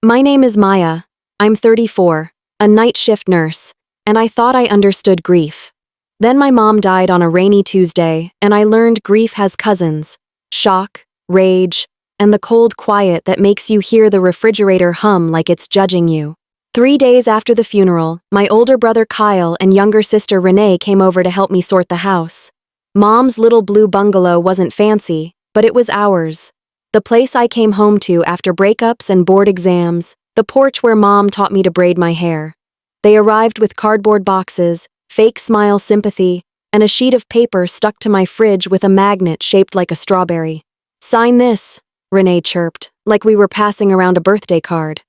My name is Maya. I'm 34, a night shift nurse, and I thought I understood grief. Then my mom died on a rainy Tuesday, and I learned grief has cousins: shock, rage, and the cold quiet that makes you hear the refrigerator hum like it's judging you. 3 days after the funeral, my older brother Kyle and younger sister Renee came over to help me sort the house. Mom's little blue bungalow wasn't fancy, but it was ours. The place I came home to after breakups and board exams, the porch where Mom taught me to braid my hair. They arrived with cardboard boxes, fake smile sympathy, and a sheet of paper stuck to my fridge with a magnet shaped like a strawberry. "Sign this," Renee chirped, like we were passing around a birthday card.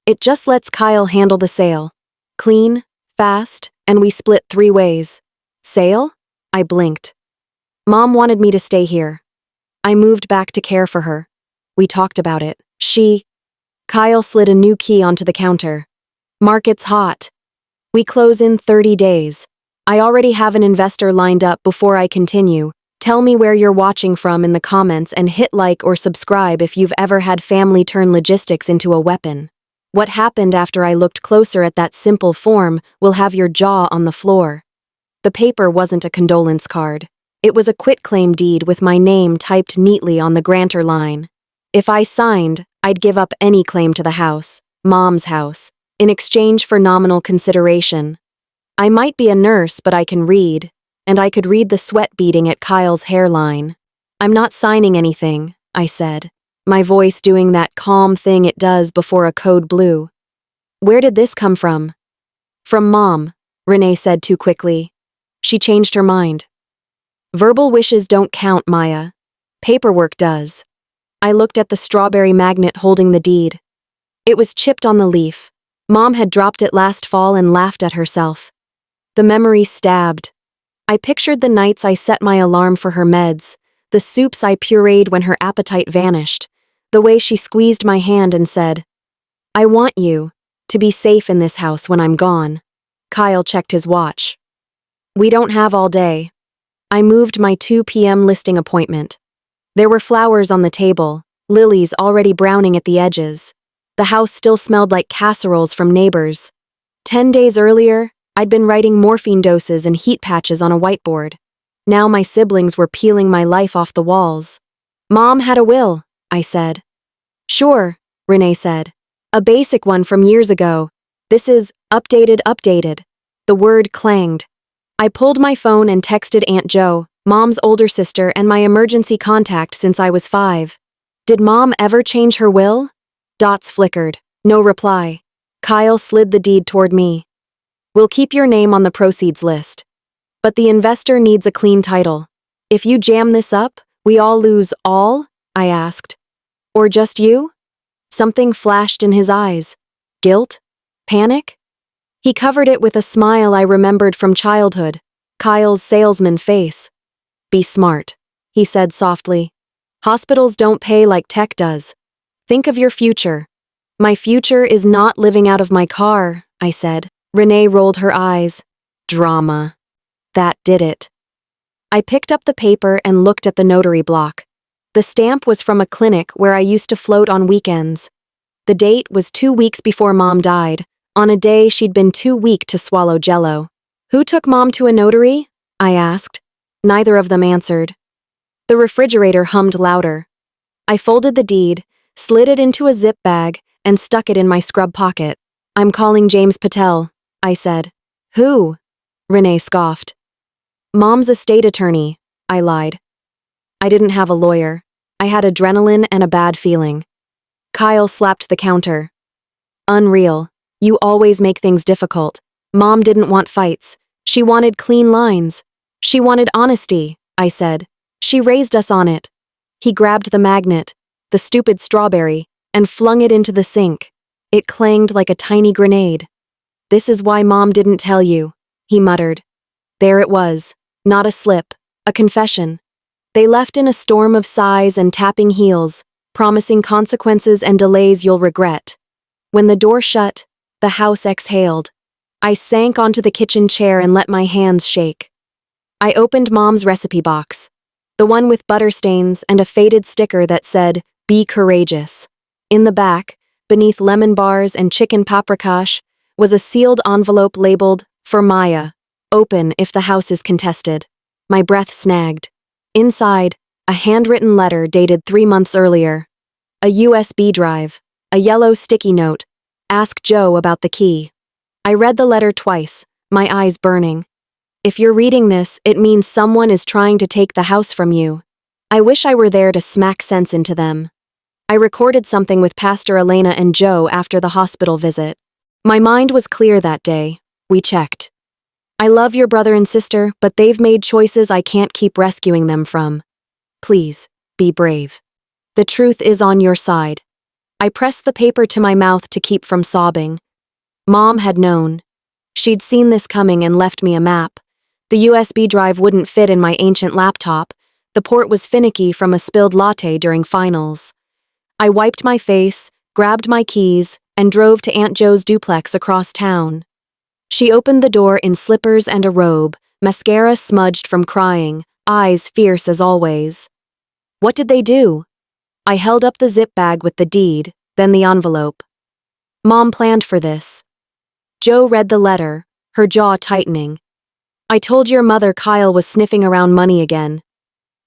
"It just lets Kyle handle the sale. Clean, fast, and we split 3 ways." "Sale?" I blinked. Mom wanted me to stay here. I moved back to care for her. We talked about it. Kyle slid a new key onto the counter. "Market's hot. We close in 30 days. I already have an investor lined up. Before I continue, tell me where you're watching from in the comments and hit like or subscribe if you've ever had family turn logistics into a weapon. What happened after I looked closer at that simple form will have your jaw on the floor." The paper wasn't a condolence card. It was a quitclaim deed with my name typed neatly on the grantor line. If I signed, I'd give up any claim to the house, Mom's house, in exchange for nominal consideration. I might be a nurse, but I can read, and I could read the sweat beading at Kyle's hairline. "I'm not signing anything," I said, my voice doing that calm thing it does before a code blue. "Where did this come from?" "From Mom," Renee said too quickly. She changed her mind. "Verbal wishes don't count, Maya. Paperwork does." I looked at the strawberry magnet holding the deed. It was chipped on the leaf. Mom had dropped it last fall and laughed at herself. The memory stabbed. I pictured the nights I set my alarm for her meds, the soups I pureed when her appetite vanished, the way she squeezed my hand and said, "I want you to be safe in this house when I'm gone." Kyle checked his watch. "We don't have all day." I moved my 2 p.m. listing appointment. There were flowers on the table, lilies already browning at the edges. The house still smelled like casseroles from neighbors. 10 days earlier, I'd been writing morphine doses and heat patches on a whiteboard. Now my siblings were peeling my life off the walls. "Mom had a will," I said. "Sure," Renee said. "A basic one from years ago. This is updated. The word clanged. I pulled my phone and texted Aunt Jo, Mom's older sister and my emergency contact since I was 5. "Did Mom ever change her will?" Dots flickered. No reply. Kyle slid the deed toward me. "We'll keep your name on the proceeds list. But the investor needs a clean title. If you jam this up, we all lose all?" I asked. "Or just you?" Something flashed in his eyes. Guilt? Panic? He covered it with a smile I remembered from childhood, Kyle's salesman face. "Be smart," he said softly. "Hospitals don't pay like tech does. Think of your future." "My future is not living out of my car," I said. Renee rolled her eyes. "Drama." That did it. I picked up the paper and looked at the notary block. The stamp was from a clinic where I used to float on weekends. The date was 2 weeks before Mom died, on a day she'd been too weak to swallow Jell-O. "Who took Mom to a notary?" I asked. Neither of them answered. The refrigerator hummed louder. I folded the deed, slid it into a zip bag, and stuck it in my scrub pocket. "I'm calling James Patel," I said. "Who?" Renee scoffed. "Mom's estate attorney," I lied. I didn't have a lawyer. I had adrenaline and a bad feeling. Kyle slapped the counter. "Unreal. You always make things difficult. Mom didn't want fights. She wanted clean lines. She wanted honesty," I said. "She raised us on it." He grabbed the magnet, the stupid strawberry, and flung it into the sink. It clanged like a tiny grenade. "This is why Mom didn't tell you," he muttered. There it was. Not a slip. A confession. They left in a storm of sighs and tapping heels, promising consequences and delays you'll regret. When the door shut, the house exhaled. I sank onto the kitchen chair and let my hands shake. I opened Mom's recipe box, the one with butter stains and a faded sticker that said, "Be courageous." In the back, beneath lemon bars and chicken paprikash, was a sealed envelope labeled, "For Maya. Open if the house is contested." My breath snagged. Inside, a handwritten letter dated 3 months earlier. A USB drive, a yellow sticky note. Ask Joe about the key. I read the letter twice, my eyes burning. If you're reading this, it means someone is trying to take the house from you. I wish I were there to smack sense into them. I recorded something with Pastor Elena and Joe after the hospital visit. My mind was clear that day. We checked. I love your brother and sister, but they've made choices I can't keep rescuing them from. Please, be brave. The truth is on your side. I pressed the paper to my mouth to keep from sobbing. Mom had known. She'd seen this coming and left me a map. The USB drive wouldn't fit in my ancient laptop. The port was finicky from a spilled latte during finals. I wiped my face, grabbed my keys, and drove to Aunt Joe's duplex across town. She opened the door in slippers and a robe, mascara smudged from crying, eyes fierce as always. What did they do? I held up the zip bag with the deed, then the envelope. Mom planned for this. Joe read the letter, her jaw tightening. I told your mother Kyle was sniffing around money again.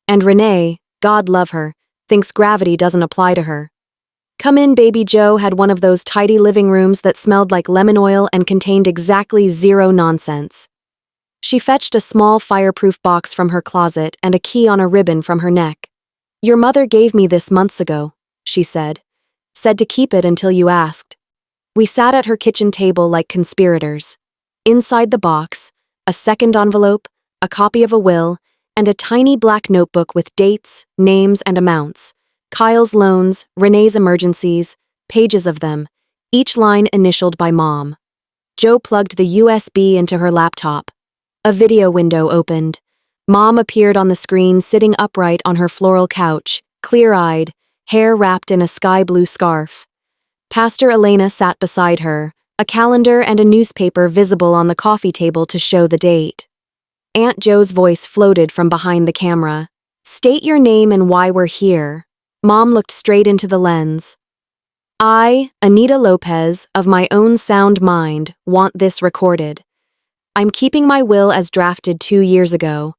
And Renee, God love her, thinks gravity doesn't apply to her. Come in, baby. Joe had one of those tidy living rooms that smelled like lemon oil and contained exactly zero nonsense. She fetched a small fireproof box from her closet and a key on a ribbon from her neck. Your mother gave me this months ago, she said. Said to keep it until you asked. We sat at her kitchen table like conspirators. Inside the box, a second envelope, a copy of a will, and a tiny black notebook with dates, names, and amounts. Kyle's loans, Renee's emergencies, pages of them, each line initialed by Mom. Joe plugged the USB into her laptop. A video window opened. Mom appeared on the screen sitting upright on her floral couch, clear-eyed, hair wrapped in a sky-blue scarf. Pastor Elena sat beside her, a calendar and a newspaper visible on the coffee table to show the date. Aunt Joe's voice floated from behind the camera. State your name and why we're here. Mom looked straight into the lens. I, Anita Lopez, of my own sound mind, want this recorded. I'm keeping my will as drafted 2 years ago.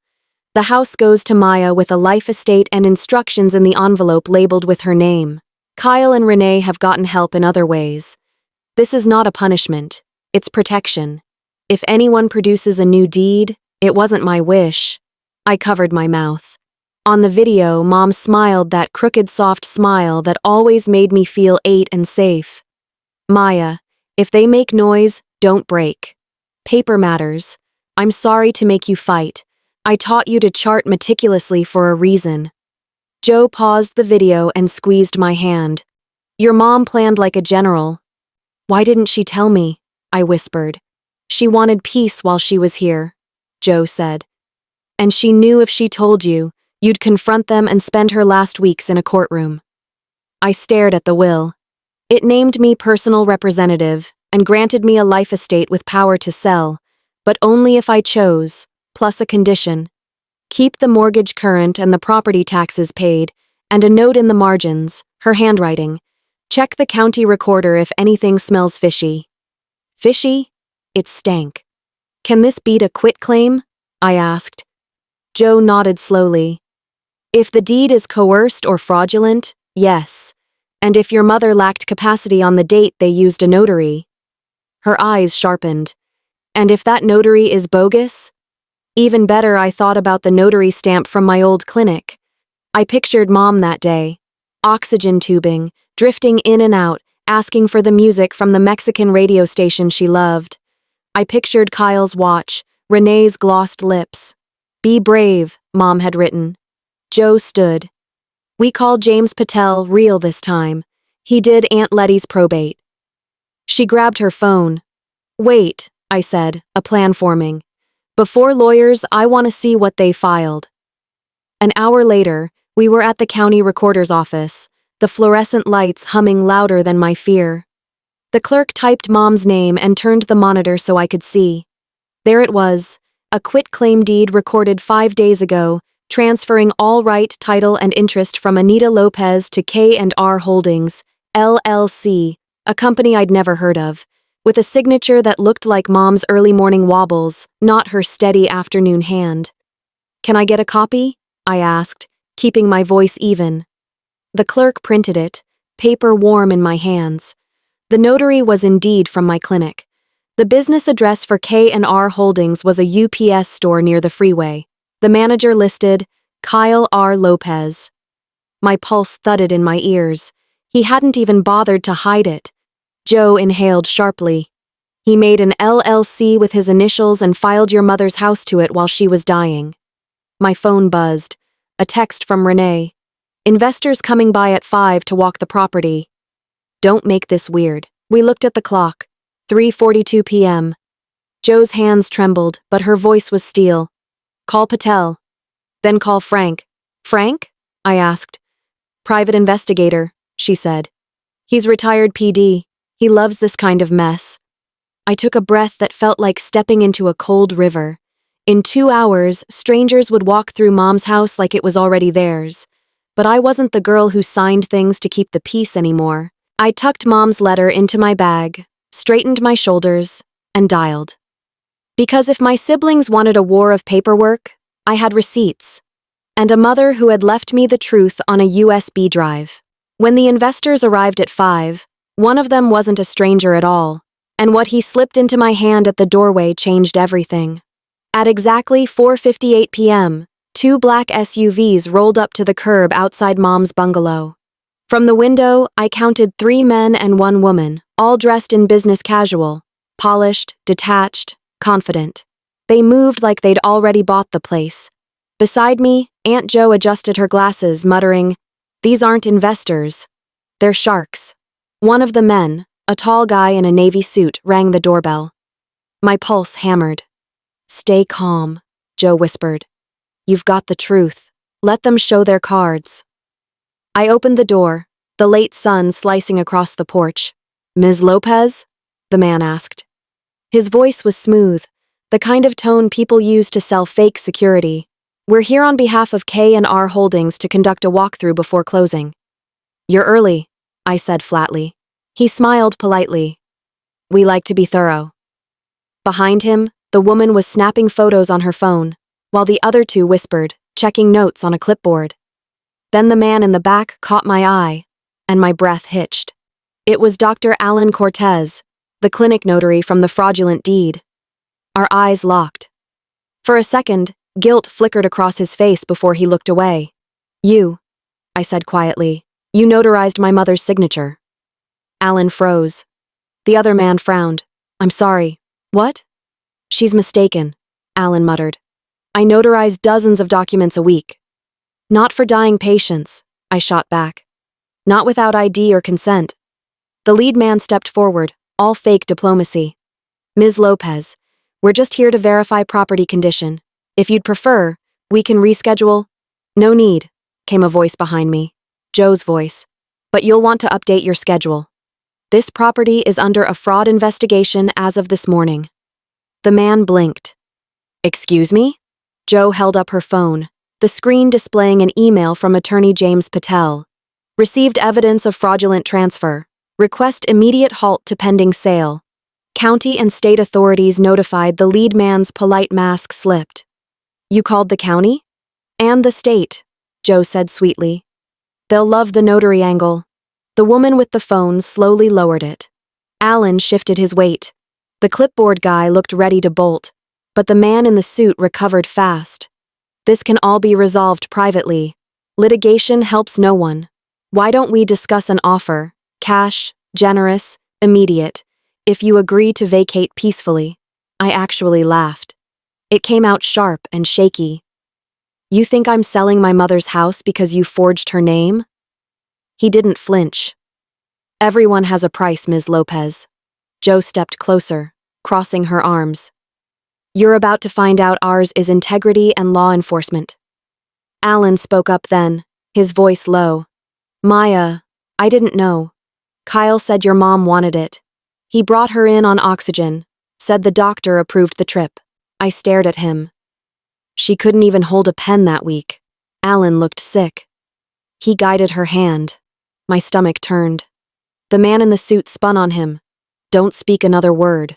The house goes to Maya with a life estate and instructions in the envelope labeled with her name. Kyle and Renee have gotten help in other ways. This is not a punishment. It's protection. If anyone produces a new deed, it wasn't my wish. I covered my mouth. On the video, Mom smiled that crooked soft smile that always made me feel ate and safe. Maya, if they make noise, don't break. Paper matters. I'm sorry to make you fight. I taught you to chart meticulously for a reason. Joe paused the video and squeezed my hand. Your mom planned like a general. Why didn't she tell me? I whispered. She wanted peace while she was here, Joe said. And she knew if she told you, you'd confront them and spend her last weeks in a courtroom. I stared at the will. It named me personal representative and granted me a life estate with power to sell, but only if I chose, plus a condition. Keep the mortgage current and the property taxes paid, and a note in the margins, her handwriting. Check the county recorder if anything smells fishy. Fishy? It stank. Can this beat a quitclaim? I asked. Joe nodded slowly. If the deed is coerced or fraudulent, yes. And if your mother lacked capacity on the date they used a notary. Her eyes sharpened. And if that notary is bogus? Even better, I thought about the notary stamp from my old clinic. I pictured Mom that day. Oxygen tubing, drifting in and out, asking for the music from the Mexican radio station she loved. I pictured Kyle's watch, Renee's glossed lips. Be brave, Mom had written. Joe stood. We called James Patel real this time. He did Aunt Letty's probate. She grabbed her phone. Wait, I said, a plan forming. Before lawyers, I want to see what they filed. An hour later, we were at the county recorder's office, the fluorescent lights humming louder than my fear. The clerk typed Mom's name and turned the monitor so I could see. There it was, a quitclaim deed recorded 5 days ago, transferring all right, title, and interest from Anita Lopez to K&R Holdings, LLC, a company I'd never heard of, with a signature that looked like Mom's early morning wobbles, not her steady afternoon hand. "Can I get a copy?" I asked, keeping my voice even. The clerk printed it, paper warm in my hands. The notary was indeed from my clinic. The business address for K&R Holdings was a UPS store near the freeway. The manager listed, Kyle R. Lopez. My pulse thudded in my ears. He hadn't even bothered to hide it. Joe inhaled sharply. "He made an LLC with his initials and filed your mother's house to it while she was dying." My phone buzzed. A text from Renee. "Investors coming by at 5 to walk the property." Don't make this weird. We looked at the clock. 3:42 p.m. Joe's hands trembled, but her voice was steel. "Call Patel. Then call Frank." "Frank?" I asked. "Private investigator," she said. "He's retired PD. He loves this kind of mess." I took a breath that felt like stepping into a cold river. In 2 hours, strangers would walk through Mom's house like it was already theirs. But I wasn't the girl who signed things to keep the peace anymore. I tucked Mom's letter into my bag, straightened my shoulders, and dialed. Because if my siblings wanted a war of paperwork, I had receipts. And a mother who had left me the truth on a USB drive. When the investors arrived at 5, one of them wasn't a stranger at all, and what he slipped into my hand at the doorway changed everything. At exactly 4:58 p.m., 2 black SUVs rolled up to the curb outside Mom's bungalow. From the window, I counted 3 men and 1 woman, all dressed in business casual, polished, detached, confident. They moved like they'd already bought the place. Beside me, Aunt Jo adjusted her glasses, muttering, "These aren't investors. They're sharks." One of the men, a tall guy in a navy suit, rang the doorbell. My pulse hammered. "Stay calm," Jo whispered. "You've got the truth. Let them show their cards." I opened the door, the late sun slicing across the porch. "Ms. Lopez?" the man asked. His voice was smooth, the kind of tone people use to sell fake security. "We're here on behalf of K&R Holdings to conduct a walkthrough before closing." "You're early," I said flatly. He smiled politely. "We like to be thorough." Behind him, the woman was snapping photos on her phone, while the other 2 whispered, checking notes on a clipboard. Then the man in the back caught my eye, and my breath hitched. It was Dr. Alan Cortez, the clinic notary from the fraudulent deed. Our eyes locked. For a second, guilt flickered across his face before he looked away. "You," I said quietly, "you notarized my mother's signature." Alan froze. The other man frowned. "I'm sorry. What?" "She's mistaken," Alan muttered. "I notarize dozens of documents a week." "Not for dying patients," I shot back. "Not without ID or consent." The lead man stepped forward, all fake diplomacy. "Ms. Lopez, we're just here to verify property condition. If you'd prefer, we can reschedule." "No need," came a voice behind me. Joe's voice. "But you'll want to update your schedule. This property is under a fraud investigation as of this morning." The man blinked. "Excuse me?" Joe held up her phone, the screen displaying an email from attorney James Patel. "Received evidence of fraudulent transfer. Request immediate halt to pending sale." County and state authorities notified the lead man's polite mask slipped. "You called the county?" "And the state," Joe said sweetly. "They'll love the notary angle." The woman with the phone slowly lowered it. Alan shifted his weight. The clipboard guy looked ready to bolt, but the man in the suit recovered fast. "This can all be resolved privately. Litigation helps no one. Why don't we discuss an offer, cash, generous, immediate, if you agree to vacate peacefully?" I actually laughed. It came out sharp and shaky. "You think I'm selling my mother's house because you forged her name?" He didn't flinch. "Everyone has a price, Ms. Lopez." Joe stepped closer, crossing her arms. "You're about to find out ours is integrity and law enforcement." Alan spoke up then, his voice low. "Maya, I didn't know. Kyle said your mom wanted it. He brought her in on oxygen, said the doctor approved the trip." I stared at him. "She couldn't even hold a pen that week." Alan looked sick. He guided her hand. My stomach turned. The man in the suit spun on him. Don't speak another word.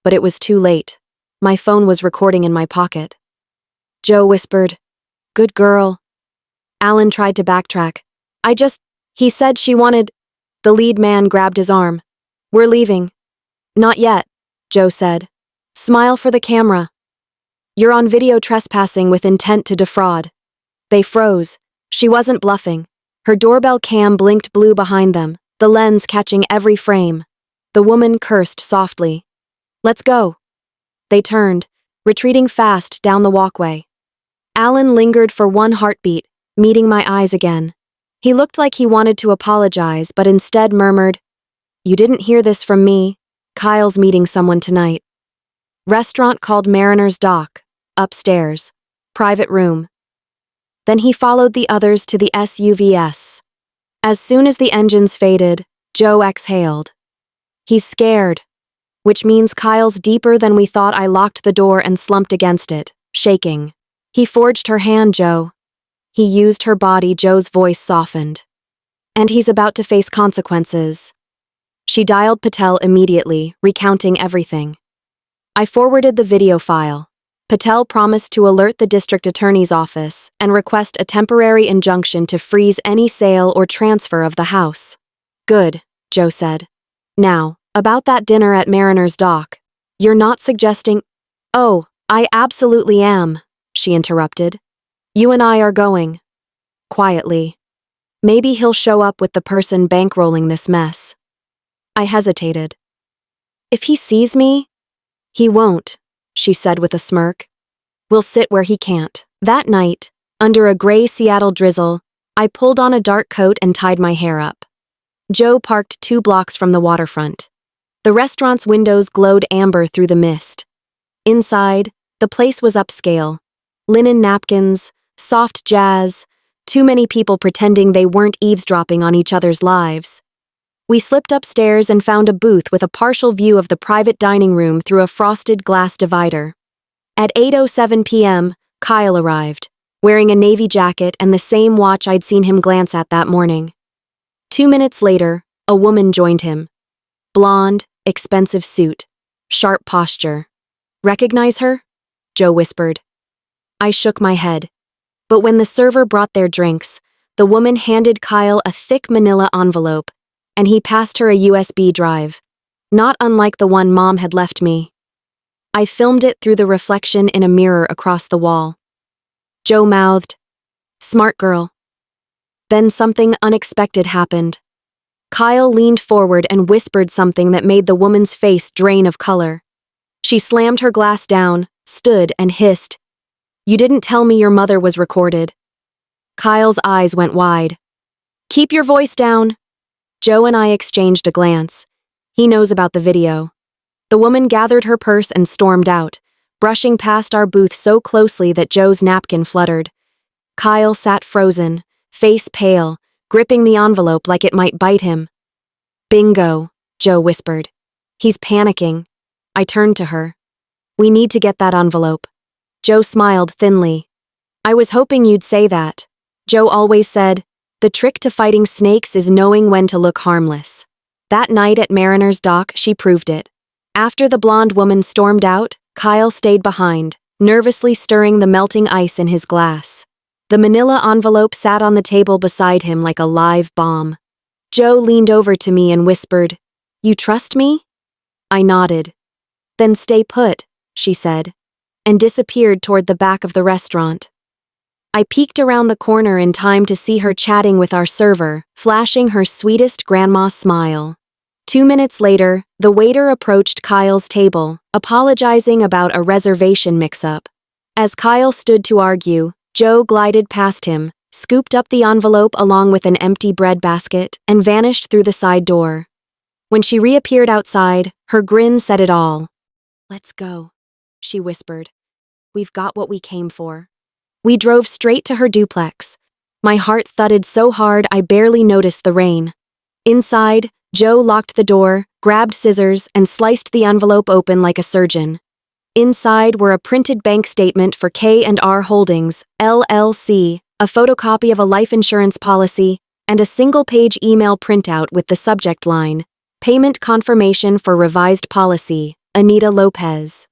But it was too late. My phone was recording in my pocket. Joe whispered, "Good girl." Alan tried to backtrack. He said she wanted. The lead man grabbed his arm. "We're leaving." "Not yet," Joe said. "Smile for the camera. You're on video trespassing with intent to defraud." They froze. She wasn't bluffing. Her doorbell cam blinked blue behind them, the lens catching every frame. The woman cursed softly. "Let's go." They turned, retreating fast down the walkway. Alan lingered for one heartbeat, meeting my eyes again. He looked like he wanted to apologize, but instead murmured, "You didn't hear this from me. Kyle's meeting someone tonight." Restaurant called Mariner's Dock. Upstairs. Private room. Then he followed the others to the SUVs. As soon as the engines faded, Joe exhaled. "He's scared." Which means Kyle's deeper than we thought. I locked the door and slumped against it, shaking. "He forged her hand, Joe. He used her body." Joe's voice softened. "And he's about to face consequences." She dialed Patel immediately, recounting everything. I forwarded the video file. Patel promised to alert the district attorney's office and request a temporary injunction to freeze any sale or transfer of the house. "Good," Joe said. "Now, about that dinner at Mariner's Dock. You're not suggesting—" "Oh, I absolutely am," she interrupted. "You and I are going." Quietly. "Maybe he'll show up with the person bankrolling this mess." I hesitated. "If he sees me?" "He won't," she said with a smirk. "We'll sit where he can't." That night, under a gray Seattle drizzle, I pulled on a dark coat and tied my hair up. Joe parked 2 blocks from the waterfront. The restaurant's windows glowed amber through the mist. Inside, the place was upscale. Linen napkins, soft jazz, too many people pretending they weren't eavesdropping on each other's lives. We slipped upstairs and found a booth with a partial view of the private dining room through a frosted glass divider. At 8:07 p.m., Kyle arrived, wearing a navy jacket and the same watch I'd seen him glance at that morning. 2 minutes later, a woman joined him. Blonde, expensive suit, sharp posture. "Recognize her?" Joe whispered. I shook my head. But when the server brought their drinks, the woman handed Kyle a thick manila envelope, and he passed her a USB drive, not unlike the one Mom had left me. I filmed it through the reflection in a mirror across the wall. Joe mouthed, "Smart girl." Then something unexpected happened. Kyle leaned forward and whispered something that made the woman's face drain of color. She slammed her glass down, stood, and hissed, "You didn't tell me your mother was recorded." Kyle's eyes went wide. "Keep your voice down." Joe and I exchanged a glance. He knows about the video. The woman gathered her purse and stormed out, brushing past our booth so closely that Joe's napkin fluttered. Kyle sat frozen, face pale, gripping the envelope like it might bite him. "Bingo," Joe whispered. "He's panicking." I turned to her. "We need to get that envelope." Joe smiled thinly. "I was hoping you'd say that." Joe always said, "The trick to fighting snakes is knowing when to look harmless." That night at Mariner's Dock, she proved it. After the blonde woman stormed out, Kyle stayed behind, nervously stirring the melting ice in his glass. The manila envelope sat on the table beside him like a live bomb. Joe leaned over to me and whispered, "You trust me?" I nodded. "Then stay put," she said, and disappeared toward the back of the restaurant. I peeked around the corner in time to see her chatting with our server, flashing her sweetest grandma smile. 2 minutes later, the waiter approached Kyle's table, apologizing about a reservation mix-up. As Kyle stood to argue, Joe glided past him, scooped up the envelope along with an empty bread basket, and vanished through the side door. When she reappeared outside, her grin said it all. "Let's go," she whispered. "We've got what we came for." We drove straight to her duplex. My heart thudded so hard I barely noticed the rain. Inside, Joe locked the door, grabbed scissors, and sliced the envelope open like a surgeon. Inside were a printed bank statement for K&R Holdings, LLC, a photocopy of a life insurance policy, and a single-page email printout with the subject line, "Payment confirmation for revised policy, Anita Lopez."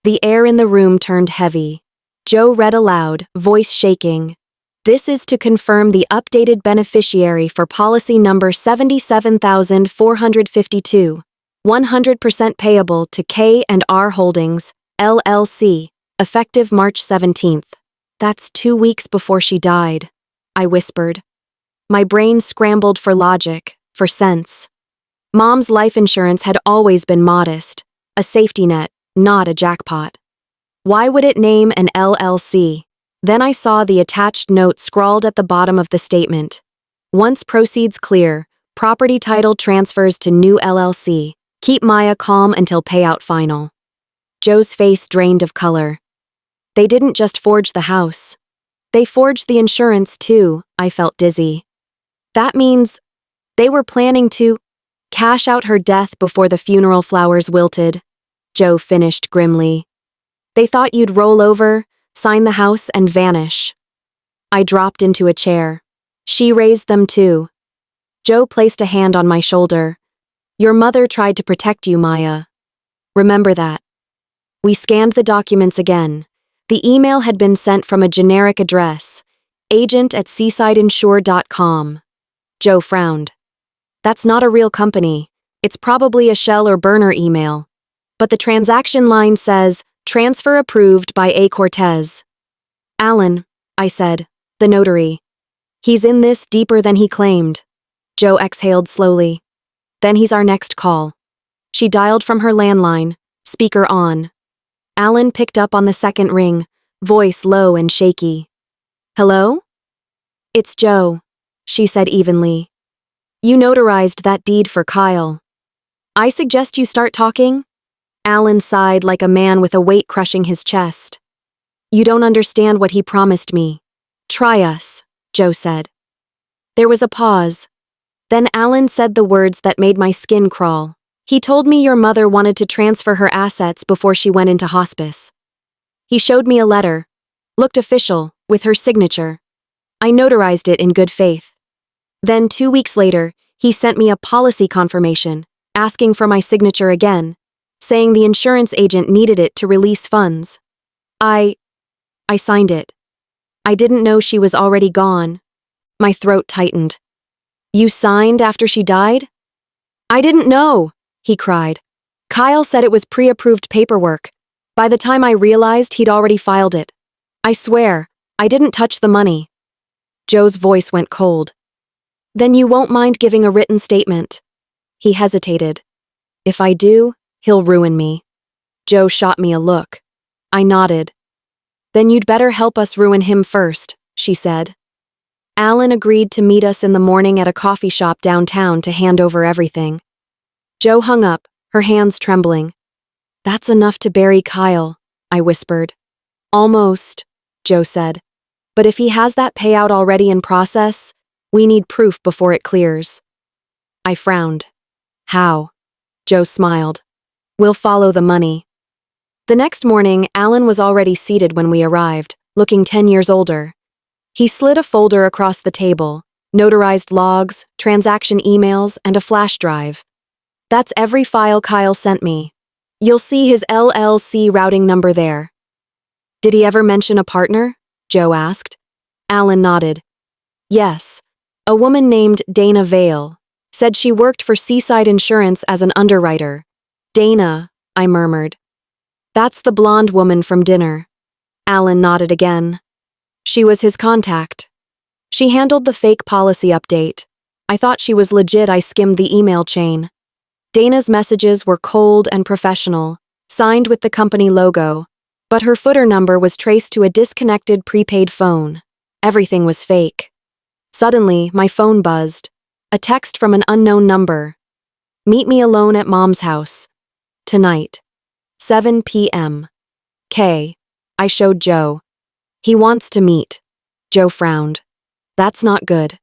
The air in the room turned heavy. Joe read aloud, voice shaking. "This is to confirm the updated beneficiary for policy number 77,452, 100% payable to K&R Holdings, LLC, effective March 17th. That's 2 weeks before she died," I whispered. My brain scrambled for logic, for sense. Mom's life insurance had always been modest, a safety net, not a jackpot. Why would it name an LLC? Then I saw the attached note scrawled at the bottom of the statement. "Once proceeds clear, property title transfers to new LLC. Keep Maya calm until payout final." Joe's face drained of color. They didn't just forge the house. They forged the insurance too. I felt dizzy. That means they were planning to cash out her death before the funeral flowers wilted. Joe finished grimly. "They thought you'd roll over, sign the house, and vanish." I dropped into a chair. "She raised them too." Joe placed a hand on my shoulder. "Your mother tried to protect you, Maya. Remember that." We scanned the documents again. The email had been sent from a generic address, agent@seasideinsure.com. Joe frowned. "That's not a real company. It's probably a shell or burner email. But the transaction line says, 'Transfer approved by A. Cortez.'" "Alan," I said, "the notary. He's in this deeper than he claimed." Joe exhaled slowly. "Then he's our next call." She dialed from her landline, speaker on. Alan picked up on the second ring, voice low and shaky. "Hello?" "It's Joe," she said evenly. "You notarized that deed for Kyle. I suggest you start talking?" Alan sighed like a man with a weight crushing his chest. "You don't understand what he promised me." "Try us," Joe said. There was a pause. Then Alan said the words that made my skin crawl. "He told me your mother wanted to transfer her assets before she went into hospice." He showed me a letter. Looked official, with her signature. I notarized it in good faith. Then 2 weeks later, he sent me a policy confirmation, asking for my signature again, saying the insurance agent needed it to release funds. I signed it. I didn't know she was already gone. My throat tightened. "You signed after she died?" "I didn't know," he cried. "Kyle said it was pre-approved paperwork. By the time I realized he'd already filed it. I swear, I didn't touch the money." Joe's voice went cold. "Then you won't mind giving a written statement?" He hesitated. "If I do, he'll ruin me." Joe shot me a look. I nodded. "Then you'd better help us ruin him first," she said. Alan agreed to meet us in the morning at a coffee shop downtown to hand over everything. Joe hung up, her hands trembling. "That's enough to bury Kyle," I whispered. "Almost," Joe said. "But if he has that payout already in process, we need proof before it clears." I frowned. "How?" Joe smiled. "We'll follow the money." The next morning, Alan was already seated when we arrived, looking 10 years older. He slid a folder across the table, notarized logs, transaction emails, and a flash drive. "That's every file Kyle sent me. You'll see his LLC routing number there." "Did he ever mention a partner?" Joe asked. Alan nodded. "Yes. A woman named Dana Vale. Said she worked for Seaside Insurance as an underwriter." "Dana," I murmured. "That's the blonde woman from dinner." Alan nodded again. "She was his contact. She handled the fake policy update. I thought she was legit. I skimmed the email chain. Dana's messages were cold and professional, signed with the company logo, but her footer number was traced to a disconnected prepaid phone. Everything was fake. Suddenly, my phone buzzed. A text from an unknown number. "Meet me alone at Mom's house. Tonight. 7 p.m. K." I showed Joe. "He wants to meet." Joe frowned. "That's not good."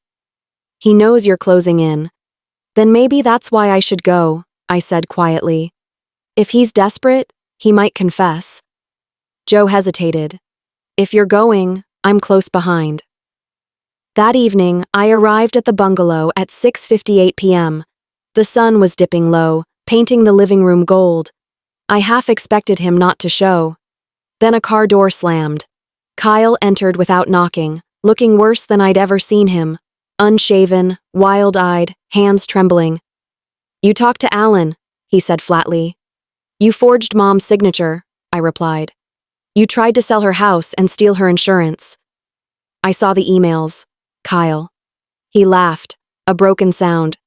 "He knows you're closing in." "Then maybe that's why I should go," I said quietly. "If he's desperate, he might confess." Joe hesitated. "If you're going, I'm close behind." That evening, I arrived at the bungalow at 6:58 p.m. The sun was dipping low, painting the living room gold. I half expected him not to show. Then a car door slammed. Kyle entered without knocking, looking worse than I'd ever seen him. Unshaven, wild-eyed, hands trembling. "You talked to Alan," he said flatly. "You forged Mom's signature," I replied. "You tried to sell her house and steal her insurance." "I saw the emails, Kyle." He laughed, a broken sound.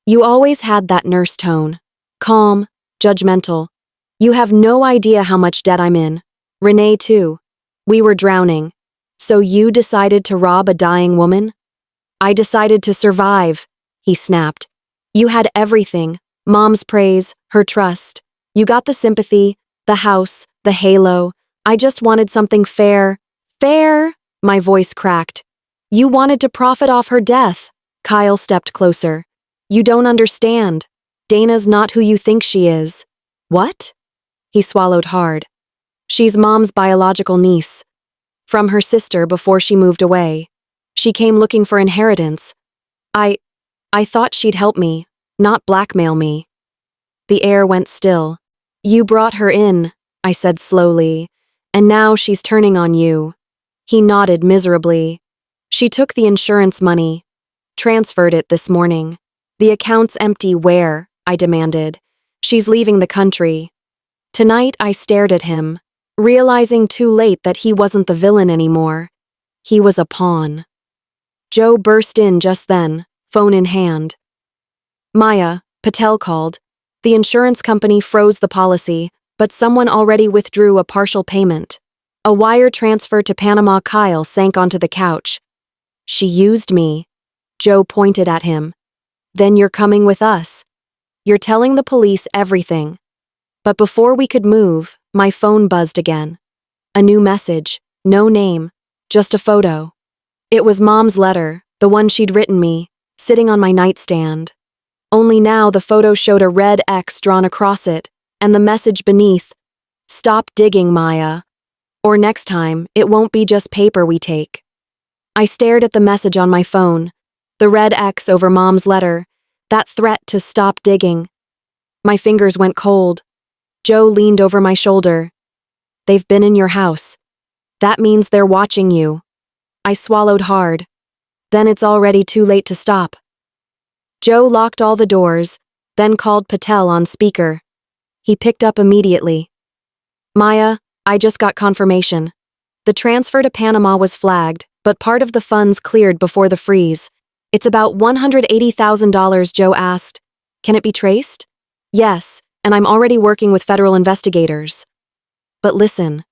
"You always had that nurse tone. Calm, judgmental. You have no idea how much debt I'm in. Renee, too. We were drowning. So you decided to rob a dying woman?" "I decided to survive," he snapped. "You had everything. Mom's praise, her trust. You got the sympathy, the house, the halo. I just wanted something fair." "Fair?" My voice cracked. "You wanted to profit off her death." Kyle stepped closer. "You don't understand. Dana's not who you think she is." "What?" He swallowed hard. "She's Mom's biological niece. From her sister before she moved away. She came looking for inheritance. I thought she'd help me, not blackmail me." The air went still. "You brought her in," I said slowly, "and now she's turning on you." He nodded miserably. "She took the insurance money. Transferred it this morning. The account's empty where?" I demanded. "She's leaving the country." Tonight I stared at him, realizing too late that he wasn't the villain anymore. He was a pawn. Joe burst in just then, phone in hand. "Maya," Patel called. "The insurance company froze the policy, but someone already withdrew a partial payment." A wire transfer to Panama. Kyle sank onto the couch. "She used me." Joe pointed at him. "Then you're coming with us. You're telling the police everything." But before we could move, my phone buzzed again. A new message, no name, just a photo. It was Mom's letter, the one she'd written me, sitting on my nightstand. Only now the photo showed a red X drawn across it, and the message beneath, "Stop digging, Maya. Or next time, it won't be just paper we take." I stared at the message on my phone, the red X over Mom's letter, that threat to stop digging. My fingers went cold. Joe leaned over my shoulder. "They've been in your house. That means they're watching you." I swallowed hard. Then it's already too late to stop. Joe locked all the doors, then called Patel on speaker. He picked up immediately. "Maya, I just got confirmation. The transfer to Panama was flagged, but part of the funds cleared before the freeze. It's about $180,000, Joe asked. Can it be traced?" "Yes, and I'm already working with federal investigators." "But listen,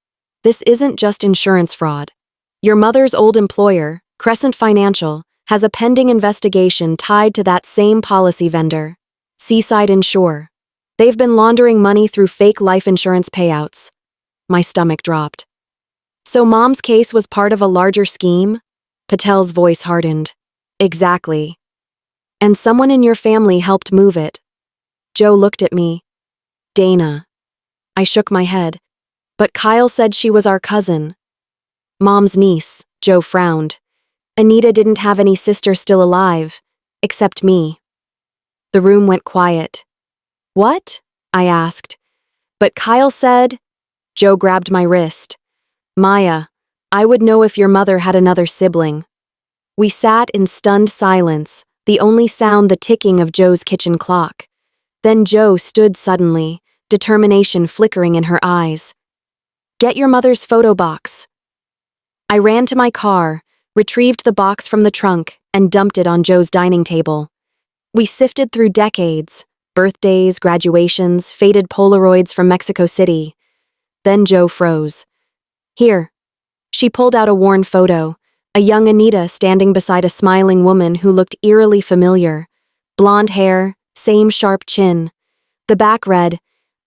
this isn't just insurance fraud. Your mother's old employer, Crescent Financial, has a pending investigation tied to that same policy vendor, Seaside Insure. They've been laundering money through fake life insurance payouts." My stomach dropped. "So Mom's case was part of a larger scheme?" Patel's voice hardened. "Exactly. And someone in your family helped move it." Joe looked at me. "Dana." I shook my head. "But Kyle said she was our cousin." "Mom's niece," Joe frowned. "Anita didn't have any sister still alive, except me." The room went quiet. "What?" I asked. "But Kyle said—" Joe grabbed my wrist. "Maya, I would know if your mother had another sibling." We sat in stunned silence, the only sound the ticking of Joe's kitchen clock. Then Joe stood suddenly, determination flickering in her eyes. "Get your mother's photo box." I ran to my car, retrieved the box from the trunk, and dumped it on Joe's dining table. We sifted through decades, birthdays, graduations, faded Polaroids from Mexico City. Then Joe froze. "Here." She pulled out a worn photo, a young Anita standing beside a smiling woman who looked eerily familiar. Blonde hair, same sharp chin. The back read,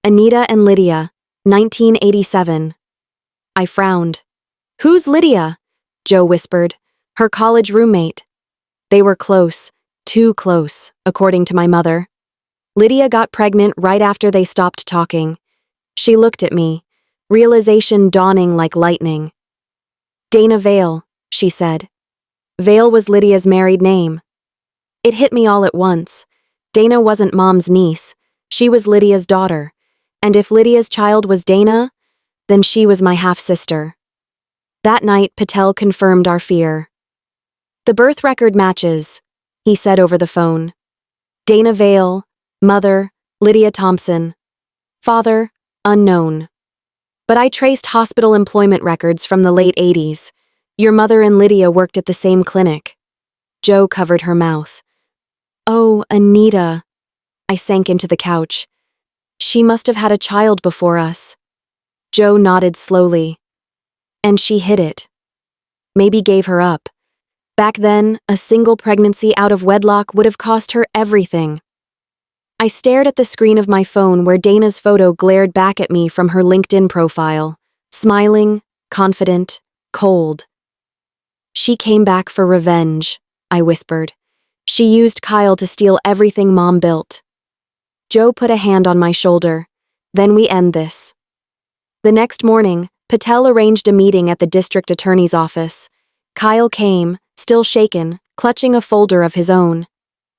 "Anita and Lydia, 1987. I frowned. "Who's Lydia?" Joe whispered. "Her college roommate." They were close, too close, according to my mother. Lydia got pregnant right after they stopped talking. She looked at me, realization dawning like lightning. "Dana Vale," she said. Vale was Lydia's married name. It hit me all at once. Dana wasn't Mom's niece. She was Lydia's daughter. And if Lydia's child was Dana, then she was my half-sister. That night, Patel confirmed our fear. The birth record matches, he said over the phone. Dana Vale, mother, Lydia Thompson. Father, unknown. But I traced hospital employment records from the late 80s. Your mother and Lydia worked at the same clinic. Jo covered her mouth. Oh, Anita. I sank into the couch. She must have had a child before us. Jo nodded slowly. And she hid it. Maybe gave her up. Back then, a single pregnancy out of wedlock would have cost her everything. I stared at the screen of my phone where Dana's photo glared back at me from her LinkedIn profile, smiling, confident, cold. She came back for revenge, I whispered. She used Kyle to steal everything Mom built. Jo put a hand on my shoulder. Then we end this. The next morning, Patel arranged a meeting at the district attorney's office. Kyle came, still shaken, clutching a folder of his own.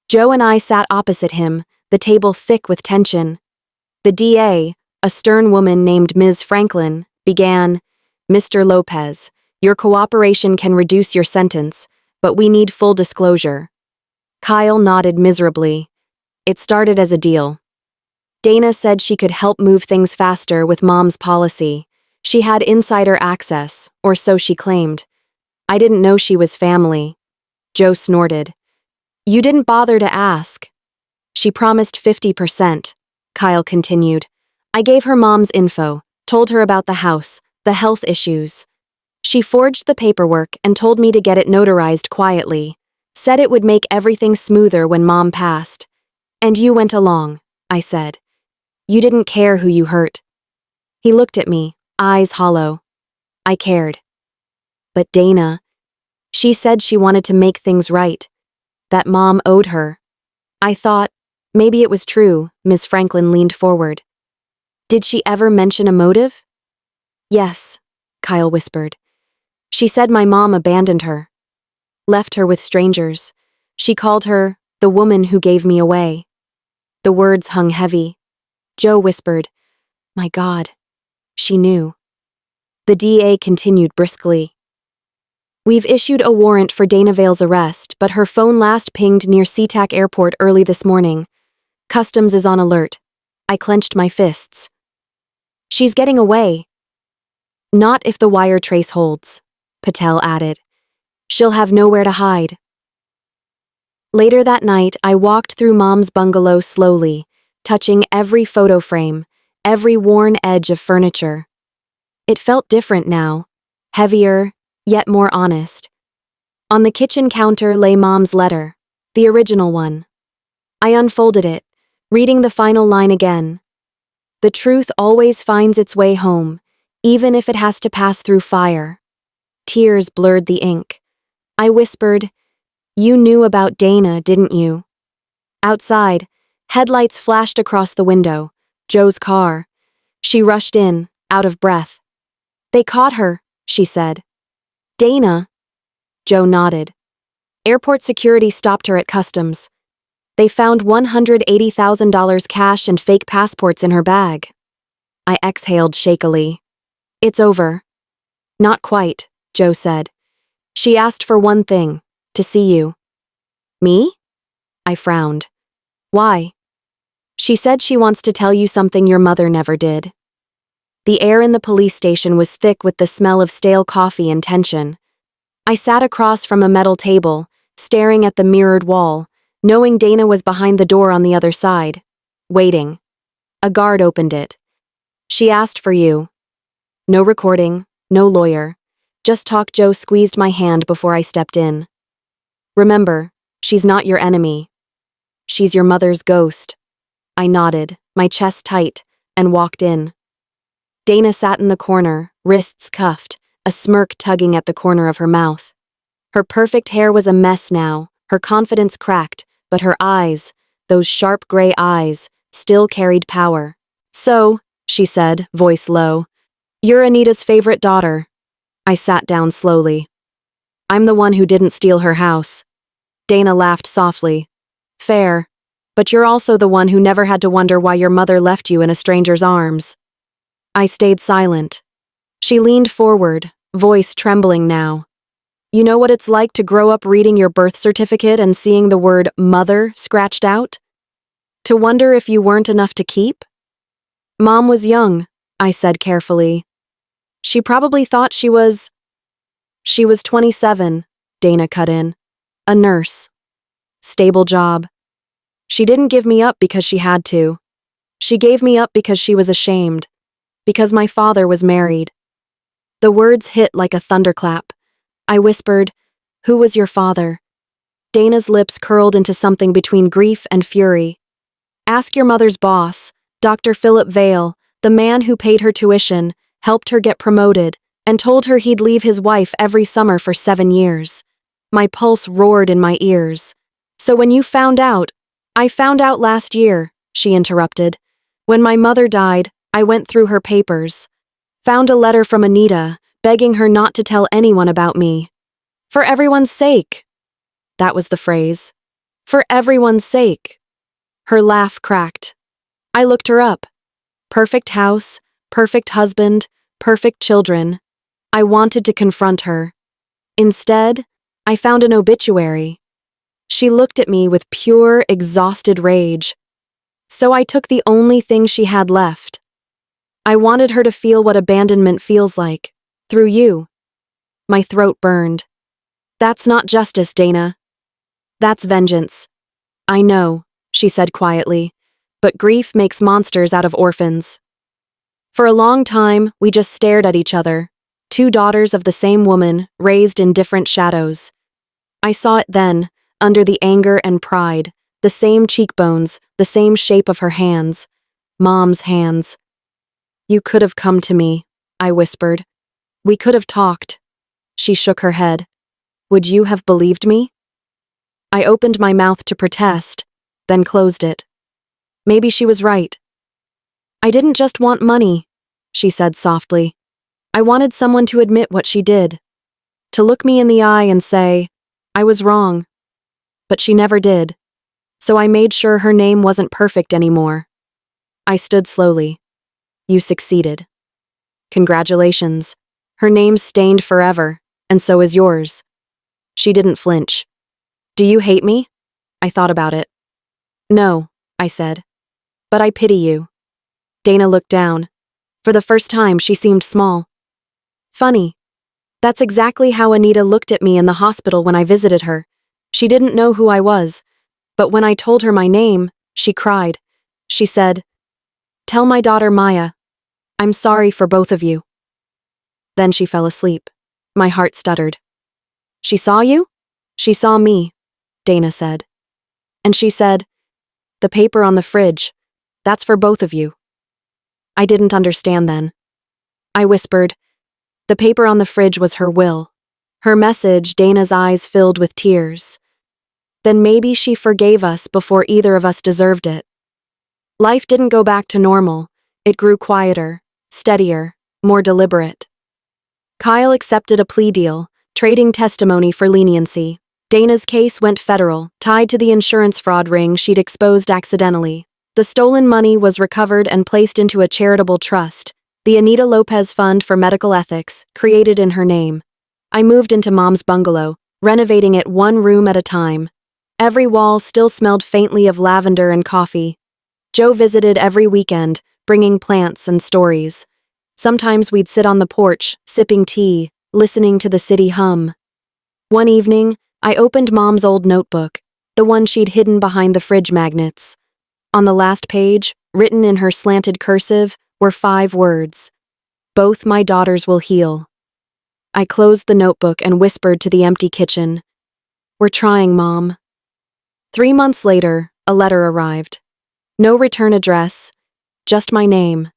Jo and I sat opposite him, the table thick with tension. The DA, a stern woman named Ms. Franklin, began, Mr. Lopez, your cooperation can reduce your sentence, but we need full disclosure. Kyle nodded miserably. It started as a deal. Dana said she could help move things faster with Mom's policy. She had insider access, or so she claimed. I didn't know she was family. Jo snorted. You didn't bother to ask. She promised 50%, Kyle continued. I gave her Mom's info, told her about the house, the health issues. She forged the paperwork and told me to get it notarized quietly. Said it would make everything smoother when Mom passed. And you went along, I said. You didn't care who you hurt. He looked at me, eyes hollow. I cared. But Dana, she said she wanted to make things right. That Mom owed her. I thought, maybe it was true. Ms. Franklin leaned forward. Did she ever mention a motive? Yes, Kyle whispered. She said my mom abandoned her. Left her with strangers. She called her the woman who gave me away. The words hung heavy. Jo whispered, my God. She knew. The DA continued briskly. We've issued a warrant for Dana Vale's arrest, but her phone last pinged near SeaTac Airport early this morning. Customs is on alert. I clenched my fists. She's getting away. Not if the wire trace holds, Patel added. She'll have nowhere to hide. Later that night, I walked through Mom's bungalow slowly, touching every photo frame, every worn edge of furniture. It felt different now, heavier, yet more honest. On the kitchen counter lay Mom's letter, the original one. I unfolded it, reading the final line again. The truth always finds its way home, even if it has to pass through fire. Tears blurred the ink. I whispered, You knew about Dana, didn't you? Outside, headlights flashed across the window, Jo's car. She rushed in, out of breath. They caught her, she said. Dana? Jo nodded. Airport security stopped her at customs. They found $180,000 cash and fake passports in her bag. I exhaled shakily. It's over. Not quite, Jo said. She asked for one thing, to see you. Me? I frowned. Why? She said she wants to tell you something your mother never did. The air in the police station was thick with the smell of stale coffee and tension. I sat across from a metal table, staring at the mirrored wall, knowing Dana was behind the door on the other side, waiting. A guard opened it. She asked for you. No recording, no lawyer. Just talk. Jo squeezed my hand before I stepped in. Remember, she's not your enemy. She's your mother's ghost. I nodded, my chest tight, and walked in. Dana sat in the corner, wrists cuffed, a smirk tugging at the corner of her mouth. Her perfect hair was a mess now, her confidence cracked, but her eyes, those sharp gray eyes, still carried power. So, she said, voice low, you're Anita's favorite daughter. I sat down slowly. I'm the one who didn't steal her house. Dana laughed softly. Fair. But you're also the one who never had to wonder why your mother left you in a stranger's arms. I stayed silent. She leaned forward, voice trembling now. You know what it's like to grow up reading your birth certificate and seeing the word mother scratched out? To wonder if you weren't enough to keep? Mom was young, I said carefully. She probably thought she was 27, Dana cut in. A nurse. Stable job. She didn't give me up because she had to. She gave me up because she was ashamed. Because my father was married. The words hit like a thunderclap. I whispered, Who was your father? Dana's lips curled into something between grief and fury. Ask your mother's boss, Dr. Philip Vale, the man who paid her tuition, helped her get promoted, and told her he'd leave his wife every summer for 7 years. My pulse roared in my ears. So when you found out, I found out last year, she interrupted. When my mother died, I went through her papers. Found a letter from Anita, begging her not to tell anyone about me. For everyone's sake. That was the phrase. For everyone's sake. Her laugh cracked. I looked her up. Perfect house, perfect husband, perfect children. I wanted to confront her. Instead, I found an obituary. She looked at me with pure, exhausted rage. So I took the only thing she had left. I wanted her to feel what abandonment feels like, through you. My throat burned. That's not justice, Dana. That's vengeance. I know, she said quietly, but grief makes monsters out of orphans. For a long time, we just stared at each other, 2 daughters of the same woman, raised in different shadows. I saw it then, under the anger and pride, the same cheekbones, the same shape of her hands. Mom's hands. You could have come to me, I whispered. We could have talked. She shook her head. Would you have believed me? I opened my mouth to protest, then closed it. Maybe she was right. I didn't just want money, she said softly. I wanted someone to admit what she did. To look me in the eye and say, I was wrong. But she never did. So I made sure her name wasn't perfect anymore. I stood slowly. You succeeded. Congratulations. Her name's stained forever, and so is yours. She didn't flinch. Do you hate me? I thought about it. No, I said. But I pity you. Dana looked down. For the first time, she seemed small. Funny. That's exactly how Anita looked at me in the hospital when I visited her. She didn't know who I was, but when I told her my name, she cried. She said, Tell my daughter Maya, I'm sorry for both of you. Then she fell asleep. My heart stuttered. She saw you? She saw me, Dana said. And she said, The paper on the fridge, that's for both of you. I didn't understand then. I whispered, The paper on the fridge was her will. Her message, Dana's eyes filled with tears. Then maybe she forgave us before either of us deserved it. Life didn't go back to normal. It grew quieter, steadier, more deliberate. Kyle accepted a plea deal, trading testimony for leniency. Dana's case went federal, tied to the insurance fraud ring she'd exposed accidentally. The stolen money was recovered and placed into a charitable trust, the Anita Lopez Fund for Medical Ethics, created in her name. I moved into Mom's bungalow, renovating it 1 room at a time. Every wall still smelled faintly of lavender and coffee. Joe visited every weekend, bringing plants and stories. Sometimes we'd sit on the porch, sipping tea, listening to the city hum. One evening, I opened Mom's old notebook, the one she'd hidden behind the fridge magnets. On the last page, written in her slanted cursive, were 5 words. Both my daughters will heal. I closed the notebook and whispered to the empty kitchen. We're trying, Mom. 3 months later, a letter arrived. No return address, just my name.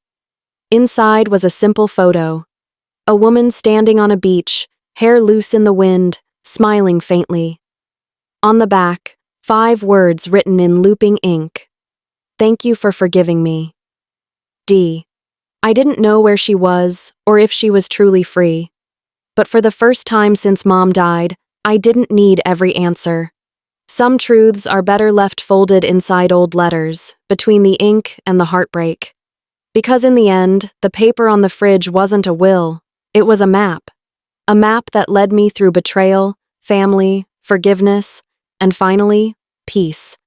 Inside was a simple photo. A woman standing on a beach, hair loose in the wind, smiling faintly. On the back, 5 words written in looping ink. Thank you for forgiving me. D. I didn't know where she was, or if she was truly free. But for the first time since Mom died, I didn't need every answer. Some truths are better left folded inside old letters, between the ink and the heartbreak. Because in the end, the paper on the fridge wasn't a will, it was a map. A map that led me through betrayal, family, forgiveness, and finally, peace.